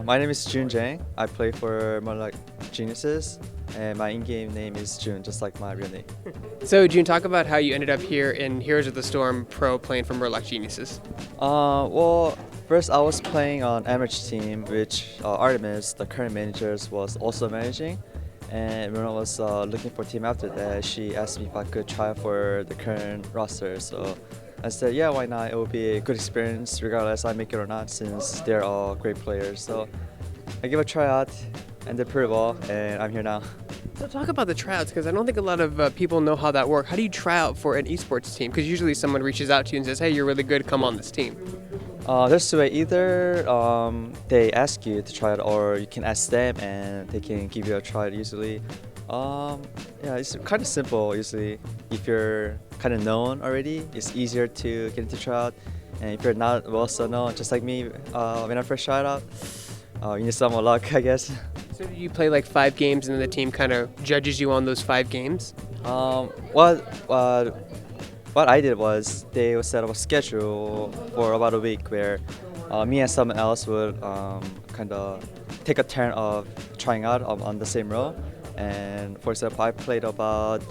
My name is Jun Jang. I play for Murlock Geniuses, and my in-game name is Jun, just like my real name. So, June, talk about how you ended up here in Heroes of the Storm Pro playing for Murlock Geniuses. Well, first I was playing on Average team, which Artemis, the current manager, was also managing. And when I was looking for a team after that, she asked me if I could try for the current roster. So I said, yeah, why not? It will be a good experience regardless I make it or not, since they're all great players. So I gave a tryout and did pretty well, and I'm here now. So, talk about the tryouts because I don't think a lot of people know how that works. How do you try out for an esports team? Because usually someone reaches out to you and says, hey, you're really good, come on this team. There's two ways. Either they ask you to try it, or you can ask them and they can give you a try. Usually, yeah, it's kind of simple. Usually, if you're kind of known already, it's easier to get into tryout. And if you're not well so known, just like me, when I first tried out, you need some more luck, I guess. So, do you play like 5 games and then the team kind of judges you on those 5 games? What I did was they would set up a schedule for about a week where me and someone else would kind of take a turn of trying out on the same role. And for example, I played about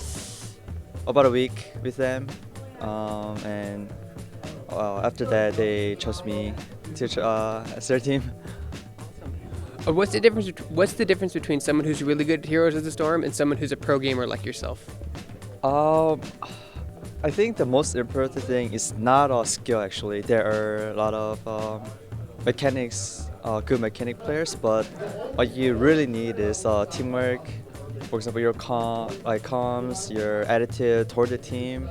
a week with them, and after that they chose me to as their team. What's the difference? What's the difference between someone who's really good at Heroes of the Storm and someone who's a pro gamer like yourself? I think the most important thing is not a skill actually. There are a lot of mechanics, good mechanic players, but what you really need is teamwork. For example, your comms, your attitude toward the team.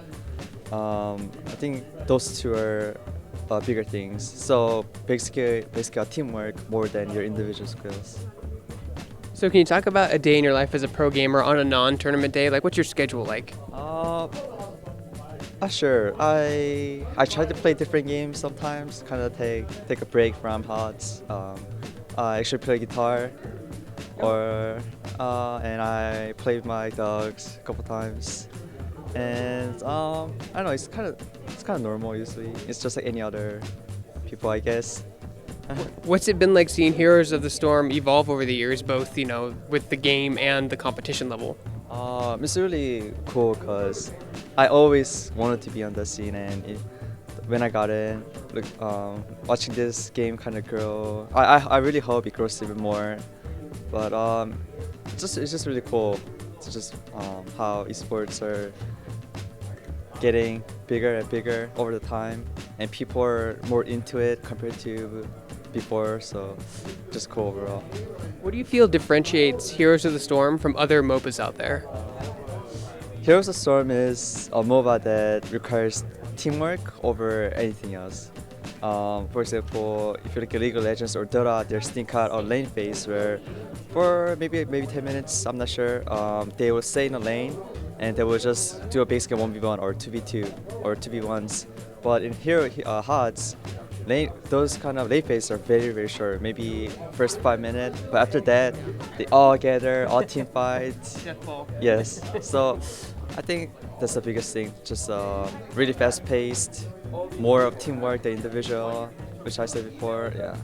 I think those two are bigger things. So basically teamwork more than your individual skills. So, can you talk about a day in your life as a pro gamer on a non-tournament day? Like, what's your schedule like? Sure. I try to play different games sometimes. Kind of take a break from HOTS. I actually play guitar, or and I play with my dogs a couple times. And I don't know. It's kind of normal usually. It's just like any other people, I guess. What's it been like seeing Heroes of the Storm evolve over the years, both with the game and the competition level? It's really cool because I always wanted to be on the scene, and when I got in, watching this game kind of grow, I really hope it grows even more. But it's just really cool. It's just how esports are getting bigger and bigger over the time, and people are more into it compared to before. So just cool overall. What do you feel differentiates Heroes of the Storm from other MOBAs out there? Heroes of Storm is a MOBA that requires teamwork over anything else. For example, if you look at League of Legends or Dota, there's think out or lane phase where for maybe 10 minutes, I'm not sure, they will stay in a lane and they will just do a basic 1v1 or 2v2 or 2v1s. But in HOTS, those kind of lane phases are very short, maybe first 5 minutes, but after that they all gather, all team fights. Yes, so I think that's the biggest thing, just really fast paced, more of teamwork than individual, which I said before. Yeah.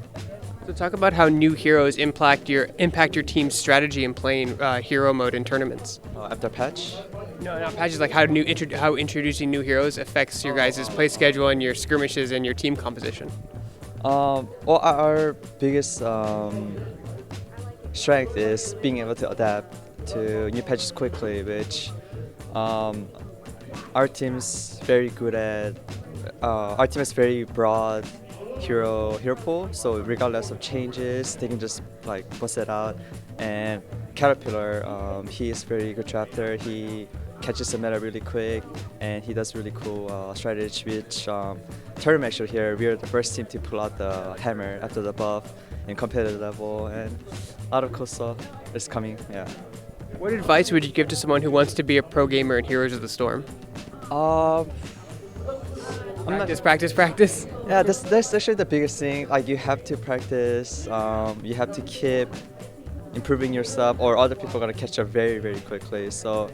So, talk about how new heroes impact your team's strategy in playing hero mode in tournaments. After patch. No, not patches. Like how introducing new heroes affects your guys' play schedule and your skirmishes and your team composition. Well, our biggest strength is being able to adapt to new patches quickly, which our team's very good at. Our team is very broad hero pool, so regardless of changes, they can just like bust it out. And Caterpillar, he is very good drafter. He catches the meta really quick, and he does really cool strategy. Which tournament actually here, we are the first team to pull out the hammer after the buff in competitive level, and a lot of cool stuff is coming. Yeah. What advice would you give to someone who wants to be a pro gamer in Heroes of the Storm? Practice. Yeah, that's actually the biggest thing. Like, you have to practice. You have to keep improving yourself, or other people are gonna catch up very quickly. So,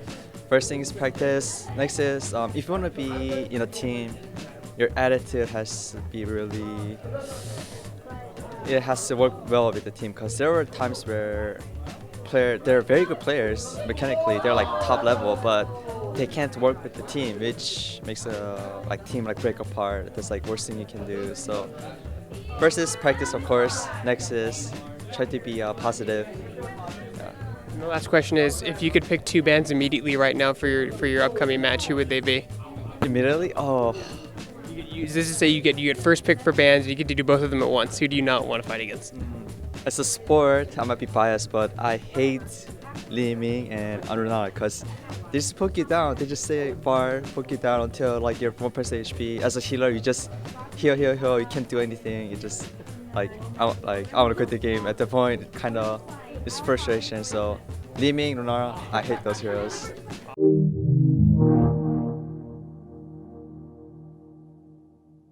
first thing is practice. Next is if you want to be in a team, your attitude has to be really. It has to work well with the team because there were times where they're very good players mechanically. They're like top level, but they can't work with the team, which makes a like team like break apart. That's like worst thing you can do. So first is practice, of course. Next is try to be positive. Yeah. And the last question is, if you could pick two bands immediately right now for your upcoming match, who would they be? Immediately, oh, This is say you get first pick for bands, and you get to do both of them at once. Who do you not want to fight against? as a sport, I might be biased, but I hate Lee Ming and Anurana because they just poke you down. They just stay far, poke you down until like you're 1% HP. As a healer, you just heal. You can't do anything. You just I want to quit the game. At the point, kind of it's frustration. So Lee Ming, Anurana, I hate those heroes.